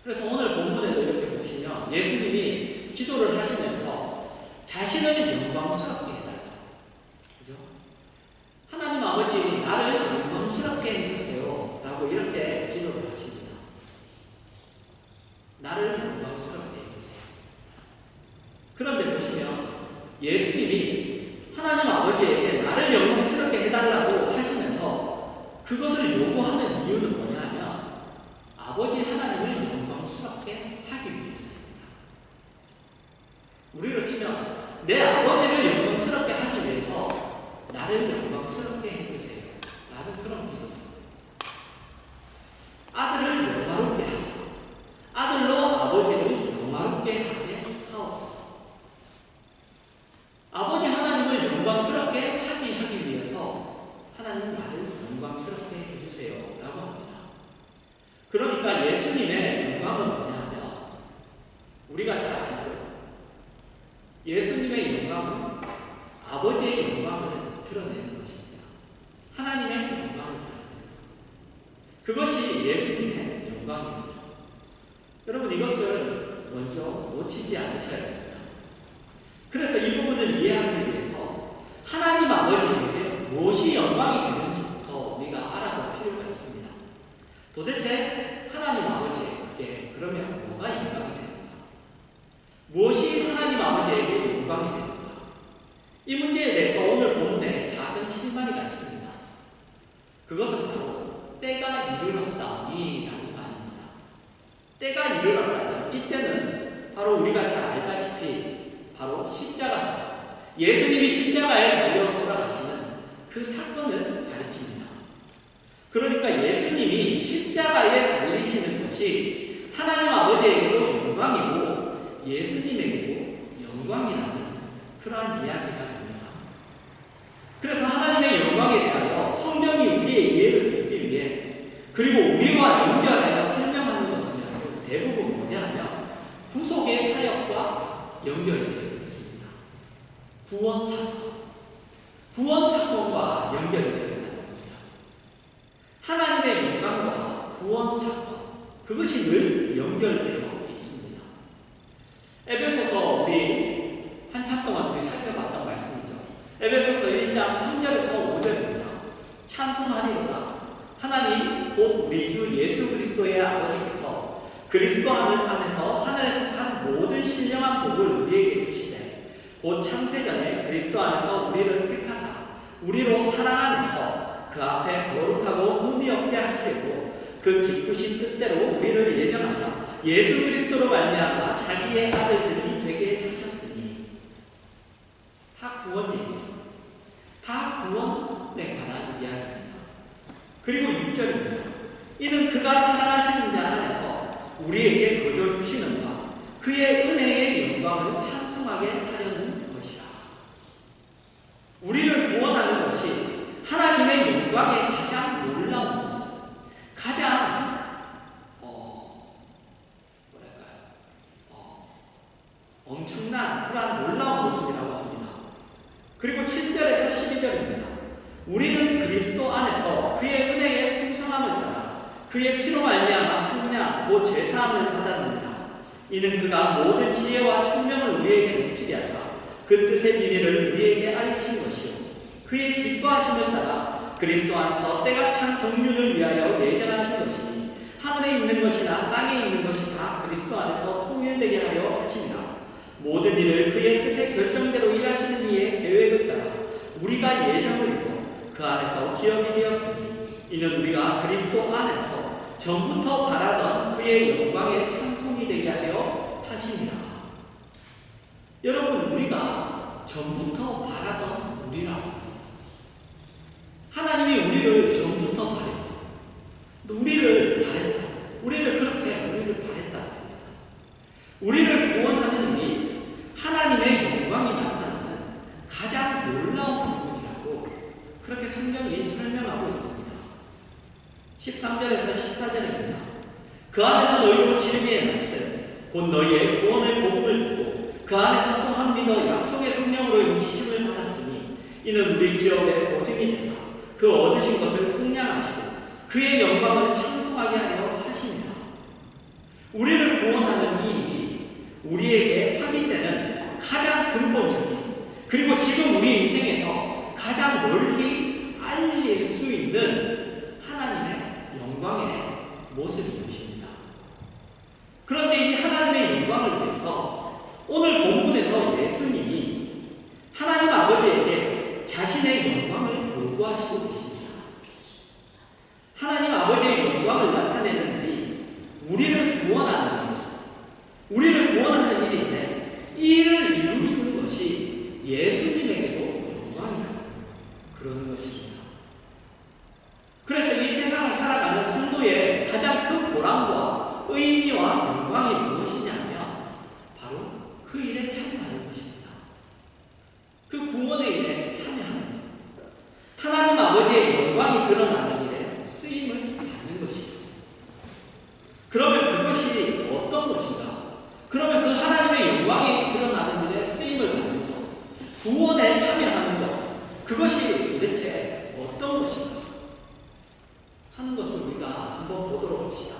그래서 오늘 본문에도 이렇게 보시면 예수님이 기도를 하시면서 자신을 영광스럽게 해달라. 그죠? 하나님 아버지, 나를 영광스럽게 해주세요. 라고 이렇게 기도를 하십니다. 나를 영광스럽게 해주세요. 그런데 보시면 예수님이 하나님 아버지에게 나를 영광스럽게 해달라고 하시면서 그것을 요구하는 이유는 뭐냐 하면 아버지 하나님을 영광스럽게 하기 위해서입니다. 우리로 치면 내 아버지를 영광스럽게 하기 위해서 나를 영광스럽게 해주세요. 라는 그런 기도입니다. 아들을 영화롭게 하소서. 아들로 아버지를 영화롭게 하게 하옵소서. 아버지 하나님을 영광스럽게 하기 위해서 하나님 나를 영광스럽게 해주세요. 라고 합니다. 그러니까 예수님의 영광은 뭐냐면 우리가 잘 알죠. 예수님의 영광은 아버지의 영광을 드러내는 것입니다. 하나님의 영광을 드러내는 것. 그것이 예수님의 영광이죠. 여러분 이것을 먼저 놓치지 않으셔야 됩니다. 그래서 이 부분을 이해하기 위해서 하나님 아버지에게 무엇이 영광이 되는지부터 우리가 알아볼 필요가 있습니다. 도대체 하나님 아버지에게 그러면 뭐가 영광이 됩니까? 무엇이 하나님 아버지에게 영광이 됩니까? 이 문제에 대해서 오늘 본문에 작은 실마리가 있습니다. 그것은 바로 때가 이르렀사오니 라는 말입니다. 때가 이르렀다면 이때는 바로 우리가 잘 알다시피 바로 십자가입니다. 예수님이 십자가에 달려 돌아가시는 그 사건을 가리킵니다. 그러니까 예수님이 십자가에 달리시는 것이 하나님 아버지에게도 영광이고 예수님에게도 영광이라는 그러한 이야기가 됩니다. 그래서 하나님의 영광에 대하여 성경이 우리의 이해를 돕기 위해 그리고 우리와 연결하여 설명하는 것은 대부분 뭐냐면 구속의 사역과 연결이 되어 있습니다. 구원 사건과 연결이 되어 있다는 겁니다. 하나님의 영광과 구원 사건, 그것이 늘 연결되어 있습니다. 에베소서 우리 한참 동안 우리 살펴봤던 말씀이죠. 에베소서 1장 3절에서 5절입니다. 찬송하리로다. 하나님 곧 우리 주 예수 그리스도의 아버지께서 그리스도 안에서 하늘에 속한 모든 신령한 복을 우리에게 주시되 곧 창세전에 그리스도 안에서 우리를 택하사 우리로 사랑 안에서 그 앞에 거룩하고 흠이 없게 하시려고 그 기쁘신 뜻대로 우리를 예정하사 예수 그리스도로 말미암아 자기의 아들들이 되게 하셨으니 다 구원 얘기죠. 다 구원에 관한 이야기입니다. 그리고 6절입니다. 이는 그가 사랑하시는 자 안에서 우리에게 거저 주시는 바 그의 은혜의 영광을 찬송하게 하려는 것이라. 우리를 구원하는 것이 하나님의 영광의 가장 놀라운 모습, 가장 엄청난 그러한 놀라운 모습이라고 합니다. 그리고 7절에서 12절입니다. 우리는 그리스도 안에서 그의 은혜의 풍성함을 따라 그의 피로 말미암아 속량 곧 죄사함을 받았느니라. 이는 그가 모든 지혜와 총명을 우리에게 넘치게 하사 그 뜻의 비밀을 우리에게 알리신 것이요 그의 기뻐하심을 따라 그리스도 안에서 때가 찬 경륜을 위하여 예정하신 것이니 하늘에 있는 것이나 땅에 있는 것이 다 그리스도 안에서 통일되게 하려 하십니다. 모든 일을 그의 뜻의 결정대로 일하시는 이의 계획을 따라 우리가 예정을 입고 그 안에서 기업이 되었으니 이는 우리가 그리스도 안에서 전부터 바라던 그의 영광의 찬송이 되게 하려 하십니다. 여러분, 우리가 전부터 바라던 우리라고 하나님이 우리를 전부터 바랬다. 우리를 바랬다. 우리를 바랬다. 우리를 구원하는 일이 하나님의 영광이 나타나는 가장 놀라운 부분이라고 그렇게 성경이 설명하고 있습니다. 13절에서 14절입니다. 그 안에서 너희로 지르기의 말씀 곧 너희의 구원의 복음을 듣고 그 안에서 또한 믿어 약속의 성령으로 인치심을 받았으니 이는 우리 기업의 보증이 되사 그 얻으신 것을 승량하시고 그의 영광을 찬송하게 하려 하십니다. 우리를 구원하는 이 일이 우리에게 확인되는 가장 근본적인, 그리고 지금 우리 인생에서 가장 널리 알릴 수 있는 하나님의 영광의 모습인 것입니다. 그런데 이 하나님의 영광을 위해서 오늘 본문에서 예수님이 하나님 아버지에게 자신의 영광을 요구하시고 계십니다. 하나님 아버지의 영광을 나타내는 일이 우리를 구원하는 일이죠. 우리를 구원하는 일인데 이 일을 이루시는 것이 예수님에게도 영광이다. 그러는 것입니다. 그래서 이 세상을 살아가는 성도의 가장 큰 보람과 의미와 영광이 무엇이냐면 바로 그 일에 참여하는 것입니다. 그 구원의 일에 참여하는 것. 하나님 아버지의 영광이 드러나는 일에 쓰임을 받는 것이죠. 그러면 그것이 어떤 것인가? 그러면 그 하나님의 영광이 드러나는 일에 쓰임을 받는 것, 구원에 참여하는 것, 그것이 도대체 어떤 것인가 하는 것을 우리가 한번 보도록 합시다.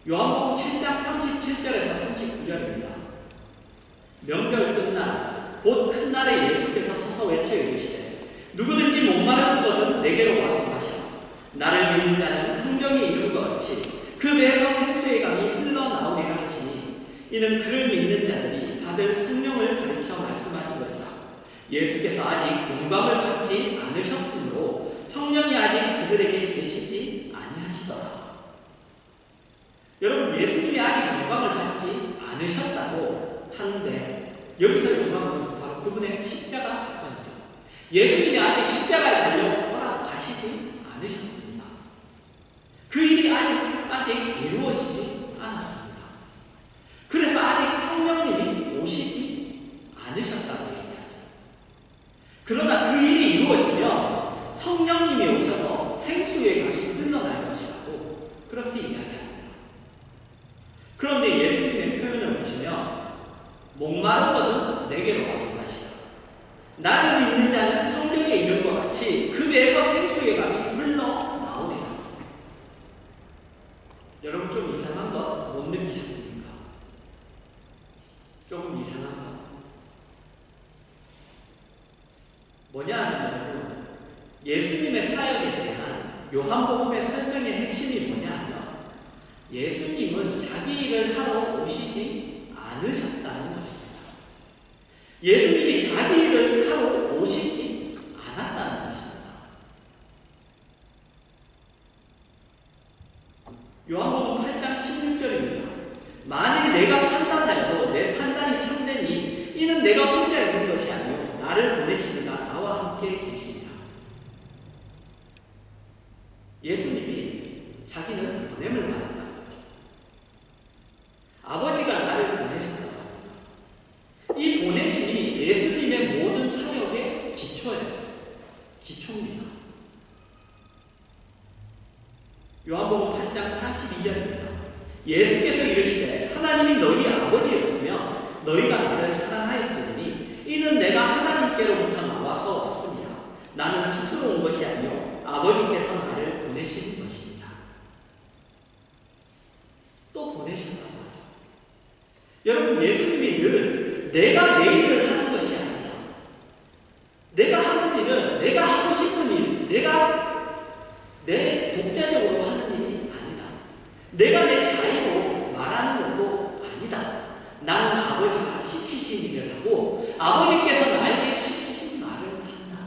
요한복음 7장 37절에서 39절입니다. 명절 끝날 곧 큰 날에 예수께서 서서 외쳐 이르시되 누구든지 목마른 것은 내게로 와서 마시라. 나를 믿는 자는 성경이 이룬 것 같이 그 배에서 생수의 강이 흘러나오리라 하시니 이는 그를 믿는 자들이 받을 성령을 가리켜 말씀하신 것이라. 예수께서 아직 영광을 받지 않으셨으므로 성령이 아직 그들에게 계시지 아니하시더라. 여러분, 예수님이 아직 영광을 받지 않으셨다고 하는데 여기서 영광은 바로 그분의 십자가 사건이죠. 예수님이 아직 십자가에 달려 돌아가시지 않으셨습니다. 그 일이 아직 이루어지지 않았습니다. 그래서 아직 성령님이 오시지 않으셨다고 얘기하죠. 그러나 그 일이 이루어지면 성령님이 오셔서 생수의 강이 흘러날 것이라고 그렇게 이야기합니다. 그런데 예수님의 표현을 보시면 목마른 것은 내게로 와서 마시라. 나를 믿는 자는 성경에 이른 것 같이 그 배에서 생수의 강이 흘러나오리라. 여러분, 좀 이상한 것 못 느끼셨습니까? 조금 이상한 것. 뭐냐 하면 여러분, 예수님의 사역에 대한 요한복음의 설명의 핵심이 뭐냐 하면 예수님은 자기 일을 하러 오시지 않으셨다는 것입니다. 예수님이 자기 일을 하러 오시지 않았다는 것입니다. 요한복음 8장 16절입니다. 만일 내가 판단하여도 내 판단이 참되니 이는 내가 혼자 있는 것이 아니요 나를 보내시니가 나와 함께 계시니라. 예수님이 자기는 보냄을 받았다. 아버지가 나를 보내셨다고 합니다. 이 보내심이 예수님의 모든 사역의 기초입니다. 요한복음 8장 42절입니다. 예수께서 이르시되 하나님이 너희 아버지였으며 너희가 나를 사랑하였으니 이는 내가 하나님께로부터 나와서 왔습니다. 나는 스스로 온 것이 아니요 아버지께서 나를 보내신 것입니다. 또 보내셨다고 하죠. 여러분, 예수님이 늘 내가 내 일을 하는 것이 아니라 내가 하는 일은 내가 하고 싶은 일, 내가 내 독자적으로 하는 일이 아니다. 내가 내 자유로 말하는 것도 아니다. 나는 아버지가 시키신 일을 하고 아버지께서 나에게 시키신 말을 한다.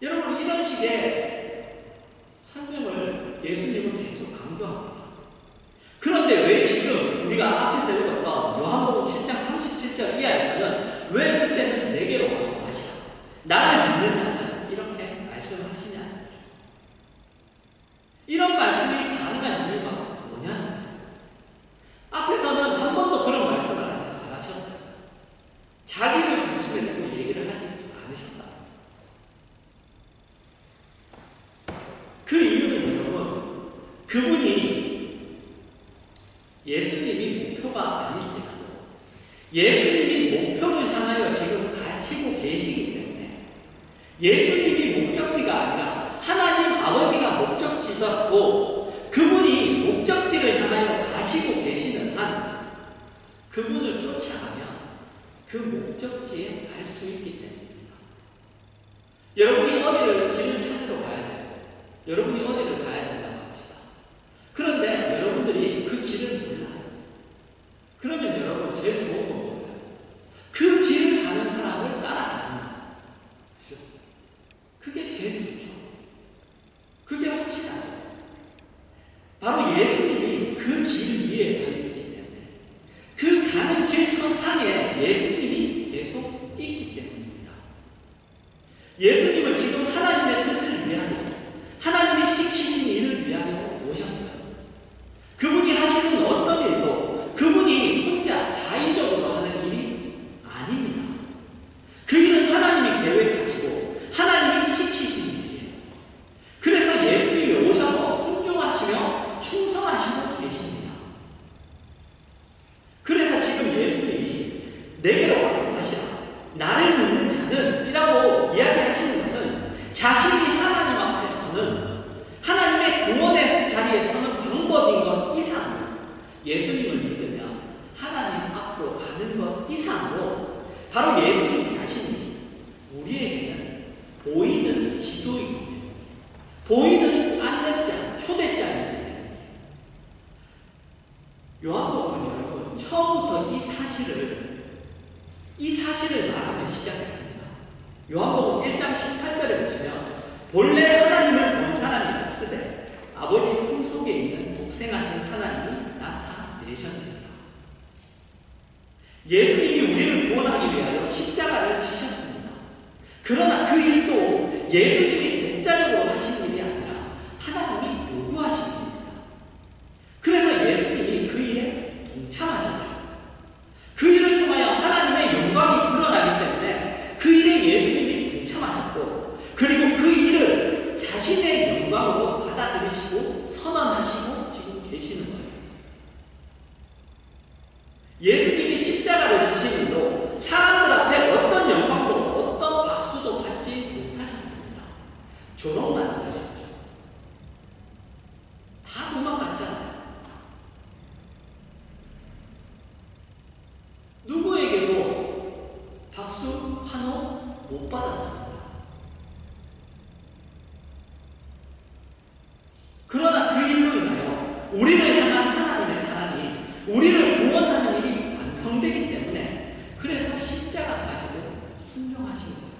여러분, 이런 식의 설명을 예수님은 계속 강조합니다. 그런데 왜 지금 우리가 앞에서 읽었던 요한복음 7장 37절 이하에서는 왜 그때는 내게로 와서 마시라, 나를 믿는 자는 이렇게 말씀하시냐는 거죠. 이런 말씀이 가능한 이유가 뭐냐는 거예요. 앞에서는 한 번도 그런 말씀을 안 하셨어요. 자기를 중심에 두고 얘기를 하지 않으셨다. 그 이유는 여러분, 그분이 예수님이 목표가 아닐지라도 예수님이 목표를 향하여 지금 가시고 계시기 때문에 예수님이 목적지가 아니라 하나님 아버지가 목적지였고 그분이 여러분이 어디를 가야 된다고 합시다. 그런데 여러분들이 그 길을 몰라요. 그러면 여러분 제일 좋은 건 뭐예요? 그 길을 가는 사람을 따라가는 거예요. 그렇죠? 그게 제일 좋죠. 그게 확실하죠. 바로 예수님이 그 길 위에 서 있기 때문에, 그 가는 길 선상에 예수님이 계속 있기 때문입니다. 예수님은 지금 하나님의 뜻을 위하여, 하나님이 시키신 일을 위하여 오셨어요. 그분이 하시는 어떤 일도 그분이 혼자 자의적으로 하는 일이 아닙니다. 그 일은 하나님이 계획하시고 하나님이 시키신 일이에요. 그래서 예수님이 오셔서 순종하시며 충성하시고 계십니다. 그래서 지금 예수님이 내게로 와서 하시라, 나를 믿는 자는 이라고 이야기하시는 것은 자신이 하나님 앞에 서는, 하나님의 구원의 자리에 서는 방법인 것 이상, 예수님을 믿으면 하나님 앞으로 가는 것 이상으로 바로 예수님 자신이 우리에게는 보이는 지도이기 때문에, 보이는 안내자, 초대자이기 때문에. 요한복음은 여러분 처음부터 이 사실을 말하기 시작했습니다. 요한복음 1장 18절에 보시면 본래 하나님을 본 사람이 없으되 아버지 품속에 있는 독생하신 하나님이 나타내셨습니다. 예수님이 우리를 구원하기 위하여 십자가를 지셨습니다. 그러나 그 일도 예수님이 독자적으로 하신 일이 아니라 하나님이 요구하신 일입니다. 그래서 예수님이 그 일에 동참하셨죠. 그 일을 통하여 하나님의 영광이 드러나기 때문에 그 일에 예수님이 동참하셨고, 그리고 그 일을 자신의 영광으로 받아들이시고 선언하시고 지금 계시는 거예요. 예수님이 십자가를 지신 일로 사람들 앞에 어떤 영광도 어떤 박수도 받지 못하셨습니다. 조롱만 하셨죠. 다 도망갔잖아요. 누구에게도 박수, 환호 못 받았습니다. 그러나 그 일로 인하여 우리를 향한 하나님의 사랑이, 우리를 구원하는 일이 완성되기 때문에, 그래서 십자가까지도 순종하신 거예요.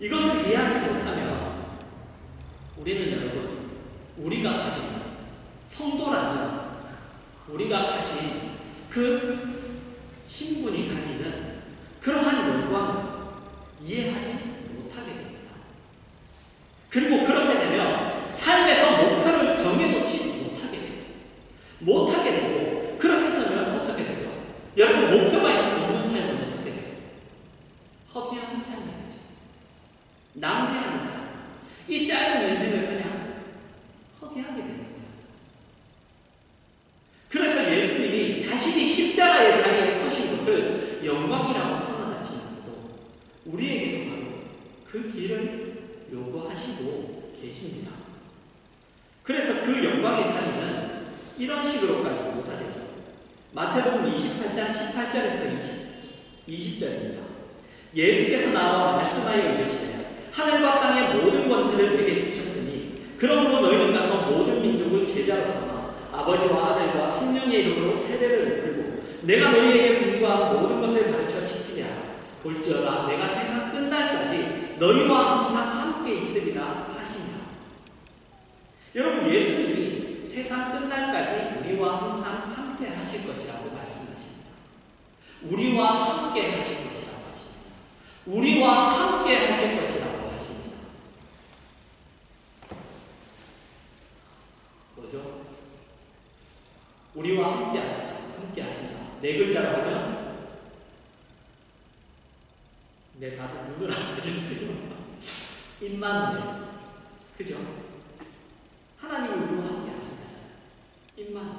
이것을 이해하지 못하면 우리는 여러분, 우리가 가진 성도라는, 우리가 가진 그 신분이 가지는 그러한 영광을 이해하지 못하게 됩니다. 그리고 그렇게 되면 삶에서 목표를 정해놓지 못하게 되고, 그렇게 되면 어떻게 되죠? 여러분, 목표가 없는 삶은 어떻게 돼요? 허비한 삶이 되죠. 낭비하는 삶. 이 짧은 인생을 그냥 허비하게 되는 거예요. 그래서 예수님이 자신이 십자가의 자리에 서신 것을 영광이라고 선언하시면서도 우리에게도 바로 그 길을 요구하시고 계십니다. 그래서 그 영광의 자리는 이런 식으로까지 묘사되죠. 마태복음 28장 18절에서 20절입니다. 예수께서 나와 말씀하여 이르시되 하늘과 땅의 모든 권세를 내게 주셨으니 그러므로 너희는 가서 모든 민족을 제자로 삼아 아버지와 아들과 성령의 이름으로 세례를 베풀고 내가 너희에게 분부한 모든 것을 가르쳐 지키게 하라. 볼지어다 내가 세상 끝날까지 너희와 항상 함께 있으리라 하시니라. 여러분, 예수님이 세상 끝날까지 우리와 항상 함께 하실 것이라고 말씀하십니다. 우리와 함께 하실 것이라고 하십니다. 우리와 함께 하실 것이라고 하십니다. 뭐죠? 우리와 함께 하시다. 함께 하신다. 네 글자로 하면 다들 눈을 안 해주세요. 임마누엘. 그죠? 하나님이 우리와 함께 하신다잖아요. 임마누엘.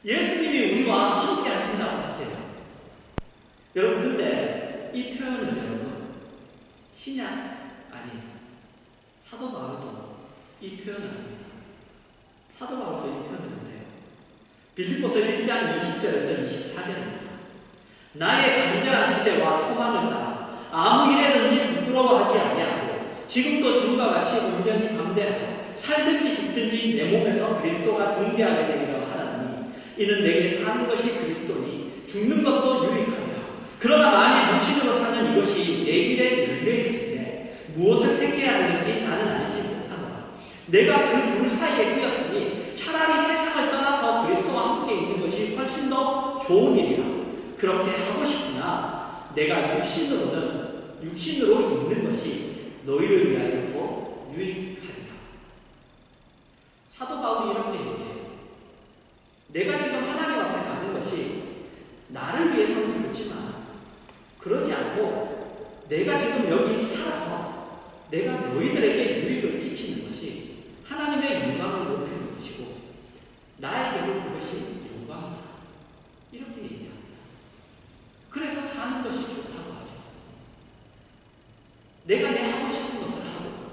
예수님이 우리와 함께 하신다고 하세요. 여러분, 근데 이 표현은 여러분 신약 아니에요. 사도 바울도 이 표현을 합니다. 사도 바울도 이 표현을 해요. 빌립보서 1장 20절에서 24절입니다. 나의 간절한 기대와 소망을 따라 아무 일에든지 부끄러워하지 아니하고 지금도 전과 같이 온전히 담대하여 살든지 죽든지 내 몸에서 그리스도가 존귀하게 되리라 하나니 이는 내게 사는 것이 그리스도니 죽는 것도 유익하니라. 그러나 만일 육신으로 사는 이것이 내 일의 열매일진데 무엇을 택해야 하는지 나는 알지 못하노라. 내가 그 둘 사이에 끼었으니 차라리 세상을 떠나서 그리스도와 함께 있는 것이 훨씬 더 좋은 일이라. 그렇게 하고 싶으나 내가 육신으로 있는 것이 너희를 위하여 더 유익하리라. 사도 바울이 이렇게 얘기해요. 내가 지금 하나님 앞에 가는 것이 나를 위해서는 좋지만 그러지 않고 내가 지금 여기 살아서 내가 너희들에게 유익을 끼치는 것이 하나님의 영광을 높이는 것이고 나에게도 그것이 영광이다. 이렇게 얘기합니다. 그래서 사는 것이 좋다고 하죠. 내가 내 하고 싶은 것을 하고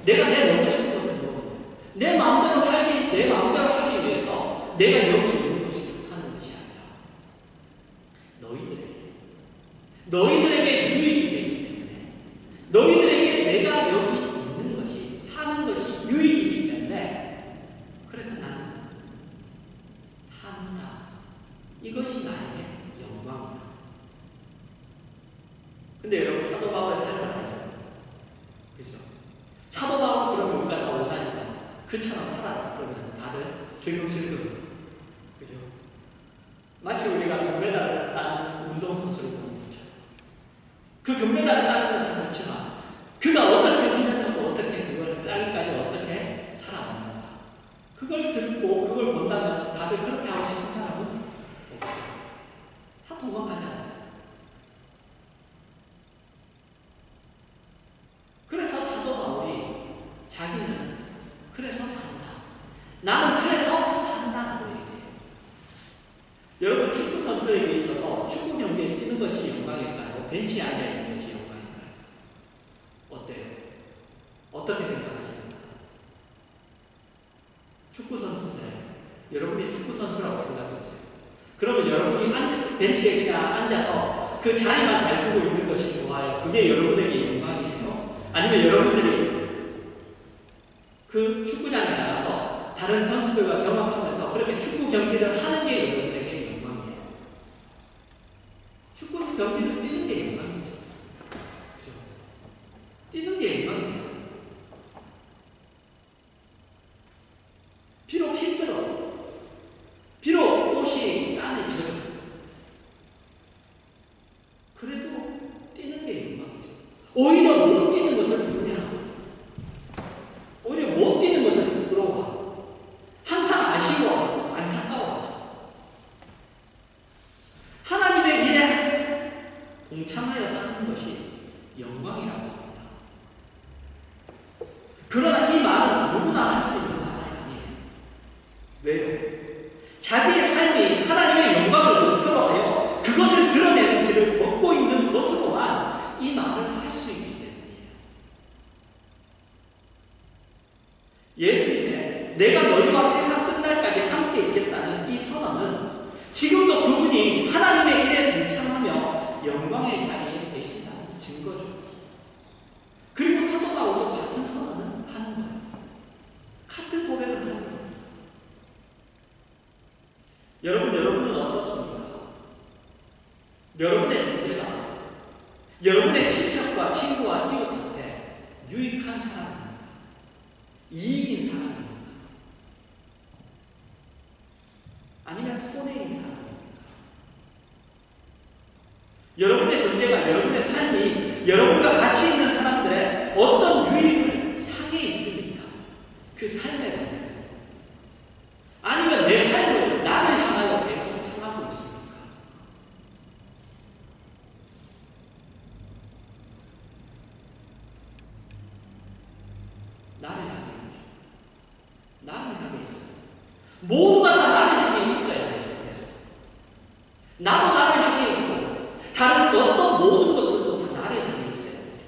내가 내 먹고 싶은 것을 먹고 내 마음대로 내 마음대로 하기 위해서 내가 여기 있는 것이 좋다는 것이 아니라 너희들에게 유익이 되기 때문에 너희들에게 내가 여기 있는 것이 사는 것이 유익이기 때문에 그래서 나는 산다. 이것이 나에게 영광이다. 근데 여러분 사도 바울의 삶을 알죠? 그죠? 사도 바울은 그러면 우리가 다 원하지만 그처럼 살아라 그러면 다들 슬금슬금 그죠? 마치 우리가 금메달을 따는 운동선수를 보는 거죠. 그 금메달을 따는 건 다 그렇지만 그가 어떻게 훈련하고 어떻게 그걸 따기까지 어떻게 살아왔는가 그걸 듣고 그걸 본다면 다들 그렇게 하고 싶은 사람은 없죠. 다 도망가잖아요. 그래서 사도 바울이 자기는 그래서 산다. 나는 그래서 산다고 얘기해요. 여러분 축구 선수에게 있어서 축구 경기에 뛰는 것이 영광일까요? 벤치에 앉아 있는 것이 영광일까요? 어때요? 어떻게 생각하십니까? 축구 선수인데 여러분이 축구 선수라고 생각해보세요. 그러면 여러분이 벤치에 그냥 앉아서 그 자리만 밟고 있는 것이 좋아요. 그게 여러분에게 영광이에요? 아니면 여러분들이 그 축구장에 나가서 다른 선수들과 경합하면서 그렇게 축구 경기를 하는 게 여러분에게 영광이에요? 축구 경기를 뛰는 게 영광이죠. 그죠? 뛰는 게 영광이죠. 비록 힘들어. 비록 옷이 땀에 젖어. 그래도 뛰는 게 영광이죠. 오히려 못 뛰는 것을 분해하고 오히려 못 뛰는 것을 부끄러워하고 항상 아쉬워하고 안타까워하죠. 하나님의 일에 동참하여 사는 것이 영광이라고 합니다. 그러나 이 말은 누구나 할 수 있는 말이 아니에요. 왜요? 자기의 삶이 하나님의 영광을 목표로 하여 그것을 드러내는 길을 걷고 있는 것으로만 이 말을 할 수 있기 때문이에요. 예수님의 내가 너희와 세상 끝날까지 함께 있겠다는 이 선언은 지금도 그분이 하나님의 일에 동참하며 영광의 자리에 계신다는 증거죠. 그리고 사도 바울도 같은 선언을 하는 거예요. 같은 고백을 하는 거예요. 여러분은 어떻습니까? 여러분의 존재가 여러분의 친척과 친구와 이웃한테 유익한 사람입니까? 이익인 사람입니까? 아니면 손해인 사람입니까? 여러분의 존재가 여러분의 삶이 여러분과 같이 있는 사람들의 어떤 유익을 향해 있습니까? 그 삶의 관계. 아니면 내 삶을 나를 향하여 계속 향하고 있습니까? 나를 향해 있죠. 나를 향해 있어요. 모두가 다 나를 향해 있어야 되죠. 그래서 나도 나를 향해 있고 다른 어떤 모든 것들도 다 나를 향해 있어야 되죠.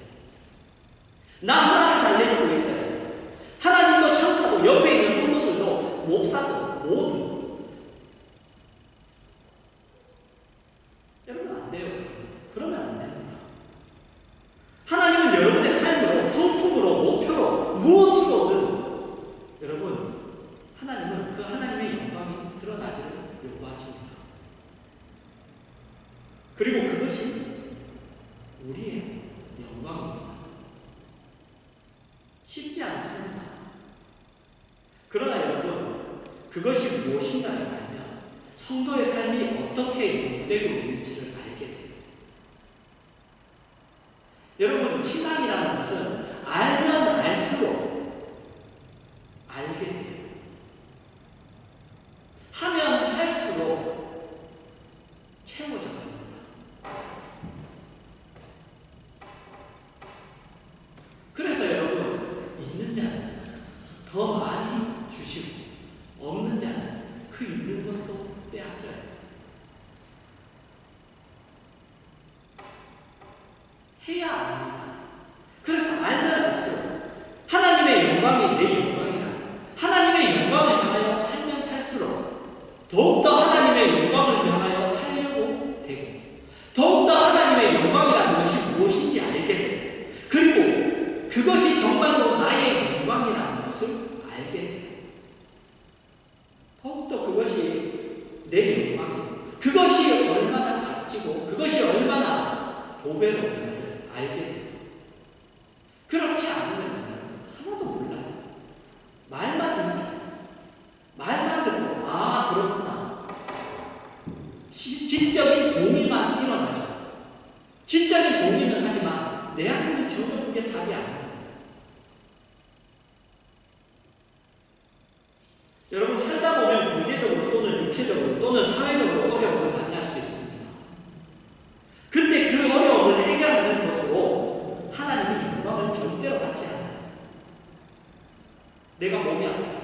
나 하나를 달래주고 있어야 돼요. 하나님도 천사도 옆에 있는 성도들도 목사도 모두 여러분 안 돼요. 그러면 안 됩니다. 하나님은 여러분의 삶으로 성품으로 그것이 무엇인가를 알면 성도의 삶이 어떻게 연구되고 있는지를 알게 돼요. 여러분, 신앙이라는 것은 알면 알수록 알게 돼요. 하면 할수록 채워져 갑니다. 그래서 여러분, 있는 자는 더 많이 주시고 없는 자는 그 있는 것도 빼앗겨요. 해야 합니다. 그래서 알면 할수록 하나님의 영광이 내 영광이라 하나님의 영광을 향하여 살면 살수록 더욱더 하나님의 영광을 향하여 살려고 되고 더욱더 하나님의 영광이라는 것이 무엇인지 알게 되고 그리고 그것이 정말로 나의 영광이라는 것을 알게 되고 더욱더 그것이 내 영광이고 그것이 얼마나 값지고 그것이 얼마나 보배로운가를 알게 돼요. 그렇지 않으면 하나도 몰라요. 말만 듣죠. 말만 듣고 아 그렇구나. 지적인 동의만 일어나죠. 지적인 동의는 하지만 내 앞에는 전혀 그게 답이 아닙니다. 여러분 살다 보면 경제적으로 또는 육체적으로 또는 사회적으로 어려움을 만날 수 있습니다. 그런데 그 어려움을 해결하는 것으로 하나님이 영광을 절대로 받지 않아요. 내가 몸이 아파요.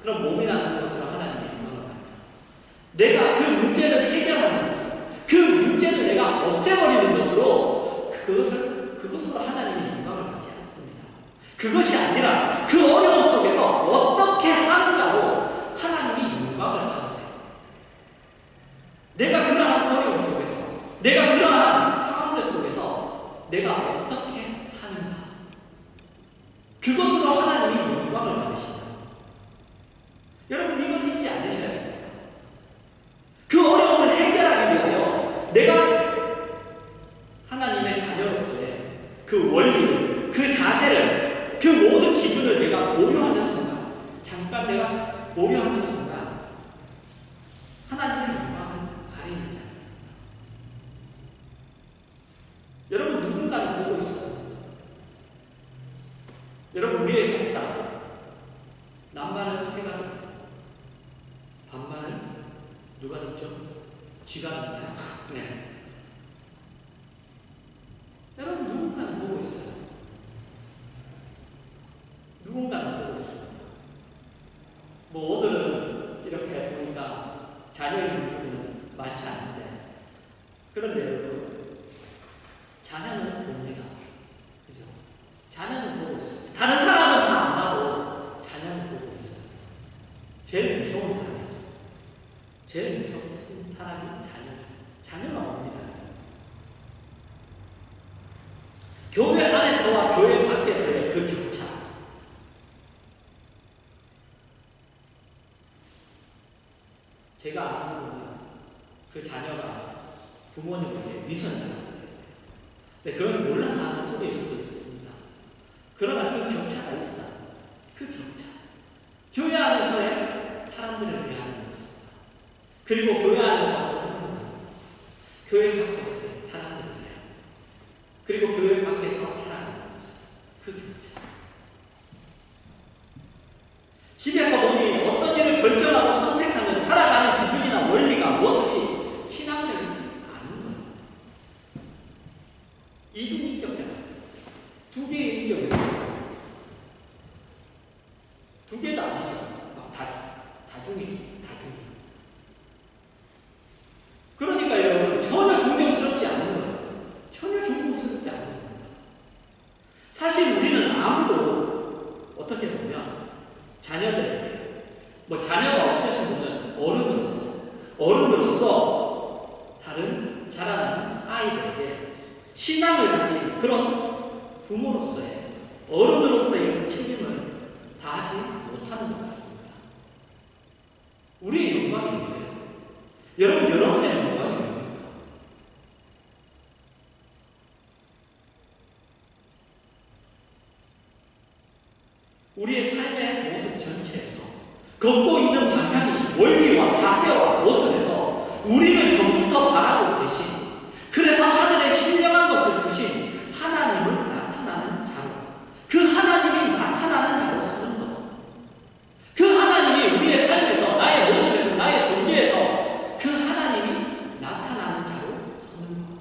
그럼 몸이라는 것으로 하나님의 영광을 받아요. 내가 그 문제를 해결하는 것으로 그 문제를 내가 없애버리는 것으로 그것으로 하나님의 영광을 받지 않습니다. 그것이 아니라 그 어려움 속에서 어떻게 하는가로 하나님이 영광을 받으세요. 내가 그러한 어려움 속에서 내가 그러한 상황들 속에서 내가 어떻게 하는가 그것으로 하나님이 영광을 받으신다. 여러분 이걸 믿지 않으셔야 됩니다. 그 어려움을 해결하기 위하여 내가 하나님의 자녀로서의 그 원리를 그 자세를 그 모든 기준을 내가 고려하는 순간 잠깐 내가 고려하는 순간 하나님의 영광을 가리는 자입니다. 여러분 누군가는 보고 있어요. 여러분 우리의 속담 남발은 새가 듣고 반발은 누가 듣죠? 쥐가 듣나요? 네. 여러분 누군가는 보고 있어요. 누군가는 보고 있어요. 뭐 오늘은 이렇게 보니까 자녀 있는 분은 많지 않은데 그런데 여러분 자녀는 봅니다. 그죠? 자녀는 보고 있어요. 다른 사람은 다 안 봐도 자녀는 보고 있어요. 제일 무서운 사람이죠. 제일 무서운 사람이 자녀죠. 자녀가 봅니다. 교회 안에서와 교회 밖에서의 그 격차. 제가 아는 분은 그 자녀가 부모님에게 위선자라고 근데 그건 몰라서 하는 소리일 수도 있습니다. 그러나 그 격차가 있어요. 그 격차. 교회 안에서의 사람들을 대하는 모습. 그리고 교회 안에서 교회 밖에서의 사람들을 대하는 그리고 교회 밖에서 살아가는 모습. 그 격차. 집에서 보니 어떤 일을 결정하고 선택하는 살아가는 기준이나 원리가 모습이 신앙적이지 않은 거예요. 이중인격자가 두 개의 인격이 두 개도 아니죠. 막 다중이죠. 다중. 그러니까 여러분 전혀 존경스럽지 않은 거예요. 전혀 존경스럽지 않은 겁니다. 사실 우리는 아무도 어떻게 보면 자녀들에게 뭐 자녀가 없으신 분은 어른으로서 다른 자라는 아이들에게 신앙을 가진 그런 부모로서의 어른으로서의 책임을 다하지 못하는 것 같습니다. 우리의 영광이 뭐예요? 여러분 여러분의 영광이 뭡니까? 우리의 삶의 모습 전체에서 걷고 있는 방향이 원리와 자세와 모습에서 우리를 전부터 바라고 계신, 그래서 하늘에 신령한 것을 주신 하나님을 나타나는 자로, 그 하나님이 나타나는 자로 서는 것, 그 하나님이 우리의 삶에서, 나의 모습에서, 나의 존재에서 그 하나님이 나타나는 자로 서는 것,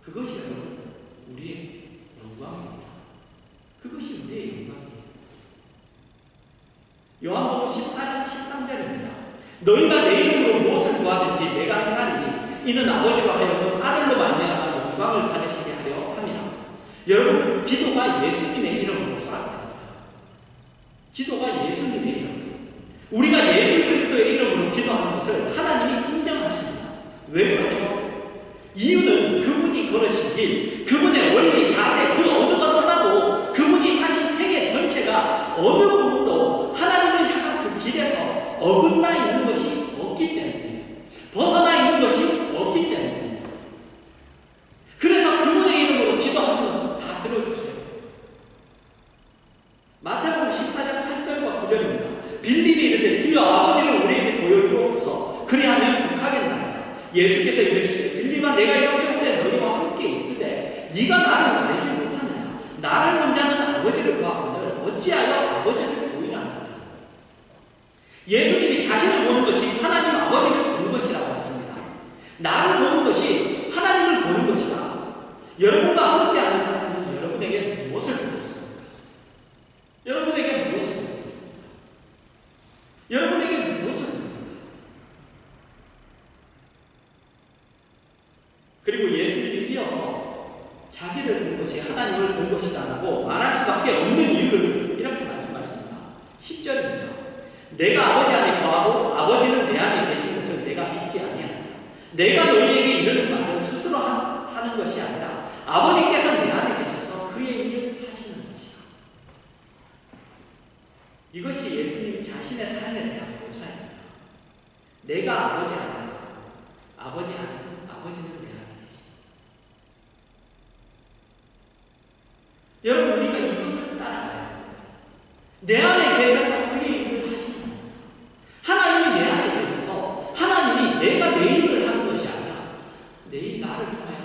그것이 여러분 우리의 영광입니다. 그것이 우리의 영광이에요. 요한복음 14장 13절입니다. 너희가 내 이름으로 무엇을 구하든지 내가 행하리니 이는 아버지로 하여금 아들로 말미암아 영광을 받으시게 하려 함이라. 여러분, 기도가 예수님의 이름으로 허락됩니다. 기도가 예수님의 이름으로, 우리가 예수 그리스도의 이름으로 기도하는 것을 하나님이 인정하십니다. 왜 그렇죠? 이유는 그분이 걸으신 길, 그분의 원리, 자세, 그 어느 것보다도 그분이 사신 세계 전체가 어느 부분도 하나님을 향한 그 길에서 어긋나 있는 것이 없기 때문에, 벗어나 있는 것이 없기 때문에, 그래서 그분의 이름으로 기도하는 것은 다 들어주세요. 마태복음 14장 8절과 9절입니다. 빌립이 이르되 주여 아버지를 우리에게 보여주옵소서, 그리하면 족하겠나이다. 예수께서 이르시되 빌립아, 내가 이렇게 오래 너희와 함께 있으되 네가 나를 알지 못하느냐? 나를 본 자는 아버지를 보았거늘 어찌하여 아버지를 보이라 하느냐? 예수님이 자신을 보는 것이 하나님 아버지를 보는 것이라고 했습니다. 나를 보는 것이 하나님을 보는 것이다. 여러분과 함께하는 사람은 여러분에게 무엇을 보였습니까? 여러분에게 무엇을 보였습니까? 여러분에게 무엇을 보였습니까? 그리고 예수님이 이어서 자기를 본 것이 하나님을 본 것이다라고 말할 수밖에 없는 이유를 이렇게 말씀하십니다. 10절입니다. 내가 아버지 안에 거하고 아버지는 내 안에 계신 것을 내가 믿지 아니하느냐. 내가 너희에게 이르는 말을 스스로 하는 것이 아니라 아버지께서 내 안에 계셔서 그의 일을 하시는 것이다. 이것이 예수님 자신의 삶에 대한 묘사입니다. 내가 아버지 안에, 아버지 안에, 아버지는 내 안에 계십니다. 여러분, 우리가 이것을 따라가야 합니다. 내 안에 계셔서 그의 일을 하시는 겁니다. 하나님이 내 안에 계셔서 하나님이 내가 내 일을 하는 것이 아니라 내 나를 통하여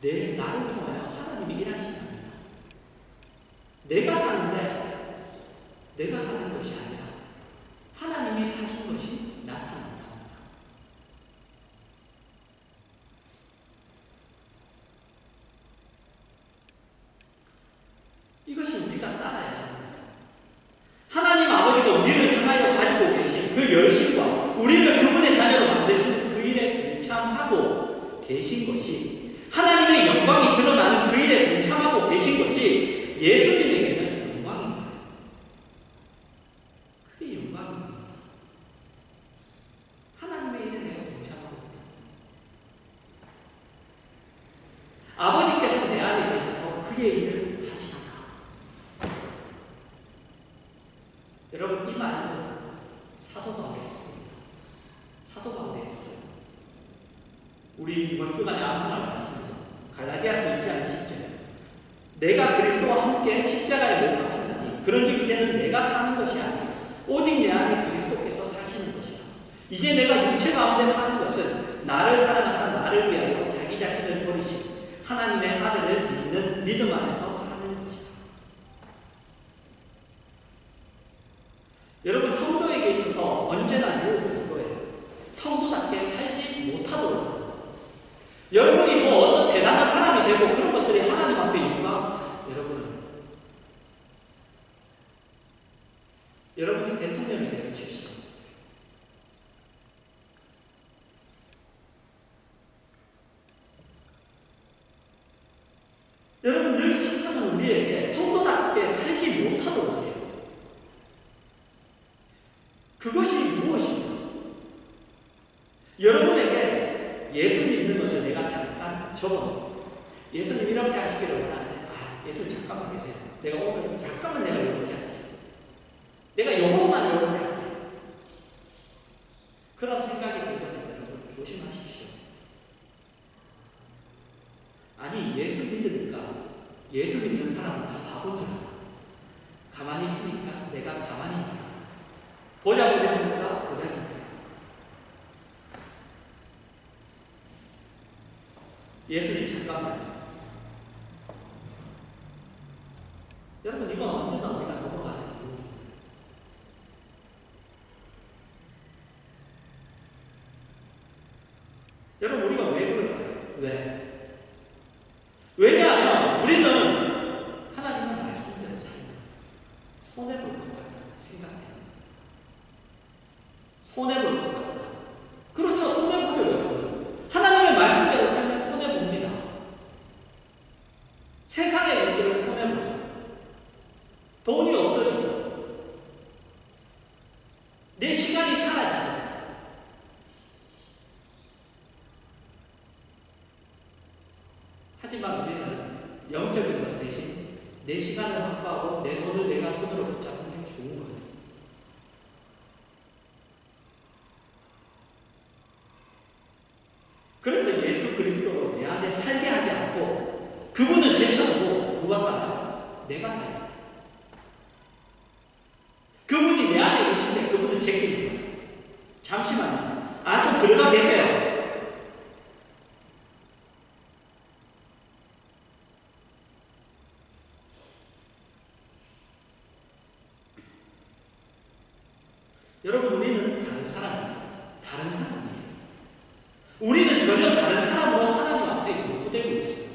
하나님이, 나를 통하여 하나님이 일하시는 겁니다. 내가 사는데 내가 사는 것이 아니라 하나님이 사신 것이 나타난다. 이것이 우리가 따라야 합니다. 하나님 아버지가 우리를 향하여 가지고 계신 그 열심과 우리를 그분의 자녀로 만드시는 그 일에 동참하고 계신 것이, 하나님의 영광이 드러나는 그 일에 동참하고 계신 것이 예수님에게는 영광입니다. 그게 영광입니다. 하나님의 일에 내가 동참하고 있다. 아버지께서 내 안에 계셔서 그의 일을 하신다. 여러분, 이 말은 사도 바울이 했습니다. 사도 바울이 했어요. 우리 이번 주간에 암송할 말씀에서 갈라디아서 2장 10절, 내가 그리스도와 함께 십자가에 못 박혔나니 그런즉 이제는 내가 사는 것이 아니라 오직 내 안에 그리스도께서 사시는 것이다. 이제 내가 육체 가운데 사는 것은 나를 사랑하사 나를 위하여 자기 자신을 버리신 하나님의 아들을 믿는 믿음 안에서 사는 것이다. 여러분, 성도에게 있어서 언제나 유혹은 그거예요. 성도답게 살지 못하도록. 여러분이 뭐 어떤 대단한 사람이 되고 그런 것들이 하나님 앞에 영광, 여러분이 대통령이 되십시오. 여러분, 늘 사탄은 우리에게 성도답게 살지 못하도록 해요. 그것이 무엇인가? 여러분에게 예수 믿는 것을 내가 잠깐 적어놓고, 예수님 이렇게 하시기를 원하는데, 예수님 잠깐만 계세요. 내가 오늘 잠깐만 내가 이렇게 할게요. 내가 요것만 이렇게 할게요. 그런 생각이 들거든요. 여러분, 조심하십시오. 아니, 예수 믿으니까 예수 믿는 사람은 다 바보인 줄 알아. 가만히 있으니까 내가 가만히 있는 사람. 보자 예수님 잠깐만요. 여러분 이건 언제나 우리가 넘어가는 이유입니다. 여러분 우리가 왜 그럴까요? 왜? 왜냐하면 우리는 하나님의 말씀대로 살면 손해볼 것 같다는 생각해요. 손해볼 것 같다. 그렇죠. 손해보죠 여러분. 하나님의 말씀대로 살면 손해봅니다. 세상의 것들을 손해보죠. 돈이 없어지죠. 내 시간이 사라지죠. 하지만 우리는 영적인 것 대신 내 시간을 확보하고 내 돈을 내가 손으로 붙잡는 게 좋은 거예요. 그래서 예수 그리스도로 내 안에 살게 하지 않고 그분은 제쳐두고 누가 살아요? 내가 살아요. 그분이 내 안에 계신데 그분은 제끼는 거예요. 잠시만요. 좀 들어가 계세요. 여러분 우리는 다른 사람입니다. 다른 사람이에요. 우리는 전혀 다른 사람으로 하나님 앞에 요구되고 있어요.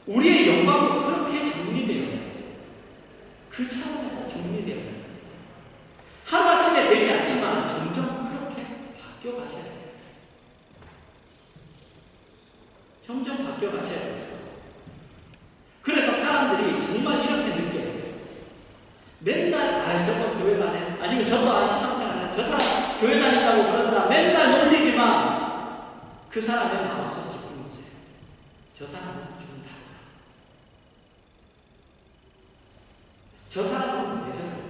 우리의 영광도 그렇게 정리되어야 해요. 그 차원에서 정리되어야 해요. 하루아침에 되지 않지만 점점 그렇게 바뀌어가셔야 돼요. 점점 바뀌어가셔야 돼요. 그래서 사람들이 정말 이렇게 느껴요. 맨날 저도 교회 다녀 아니면 저도 신앙생활 저 사람 교회 다닌다고 그러더라 맨날 놀리지만 그 사람의 마음속 깊은 곳에 저 사람은 좀 다르다. 저 사람은 왜 저럴까?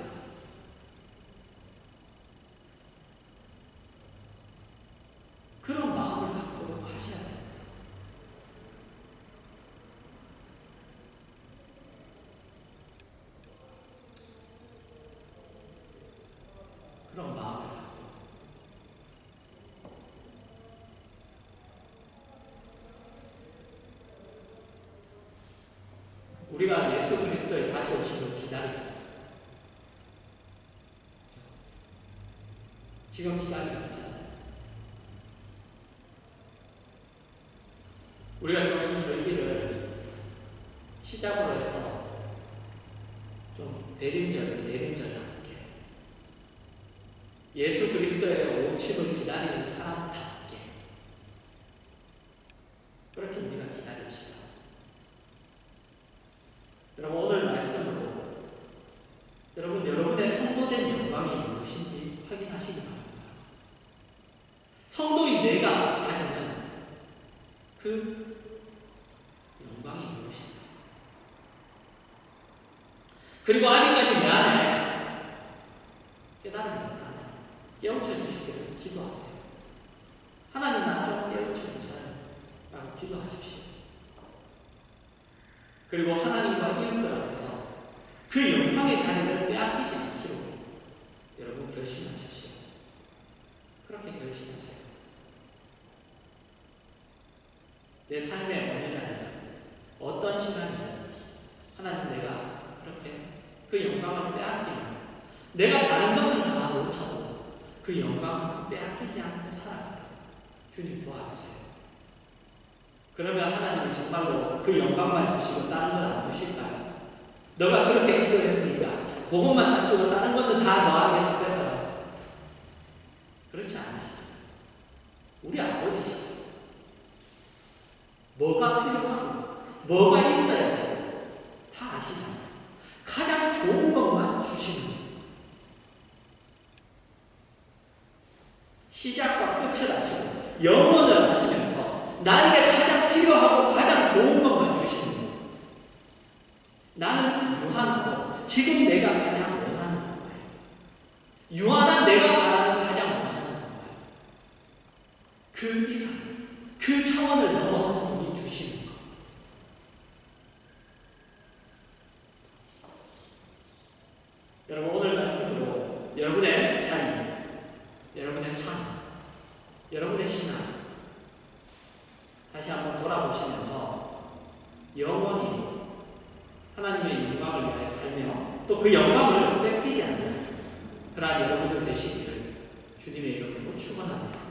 그런 마음을 갖도록 하셔야 됩니다. 그런 마음을 갖도록. 우리가 예수 그리스도의 다시 오심을 기다리죠. 지금 기다리고 있잖아요. 우리가 좀 이 절기를 시작으로 해서 좀 대림절답게 예수 그리스도의 오심을 기다리는 사람답게 그렇게 우리가 기다립시다. 여러분 오늘 말씀으로 여러분의 성도된 영광이 무엇인지 확인하시기 바랍니다. 성도인 내가 가지는 그 영광이 무엇인가? 그리고 아직까지 내 안에 깨달음이 없다면 깨우쳐 주시기를 기도하세요. 하나님 나 좀 깨우쳐 주세요 라고 기도하십시오. 그리고 하나님과 이웃들 앞에서 그 영광의 자리를 빼앗기지 않기로 여러분 결심하십시오. 그렇게 결심하세요. 내 삶의 어느 자리든 어떤 시간이든 하나님 내가 그렇게 그 영광을 빼앗기면 내가 다른 것은 다 놓쳐도 그 영광을 빼앗기지 않고 살아가도록 주님 도와주세요. 그러면 하나님이 정말로 그 영광만 주시고 다른 건 안 주실까요? 너가 그렇게 기도했으니까 그것만 딱 주고 다른 것은 다 너에게서 뺏어라. 그렇지 않으시죠. 우리 아버지시죠. 뭐가 필요하고 뭐가 있어야 돼요. 다 아시잖아요. 가장 좋은 것만 주시는 거예요. 시작과 끝을 아시고 영원을 아시면서 나에게 가장 필요하고 가장 좋은 것만 주시는 거예요. 나는 유한하고 지금 내가 가장 원하는 거예요. 유한한 내가 바라는 가장 원하는 거예요. 그 이상, 그 차원을 넘어서 분이 주시는 거. 여러분 오늘 말씀으로 여러분의 자리, 여러분의 삶, 여러분의 신앙 다시 한번 돌아보시면서 영원히 하나님의 영광을 위하여 살며 또 그 영광을 뺏기지 않는 그러한 여러분들 되시기를 주님의 이름으로 축원합니다.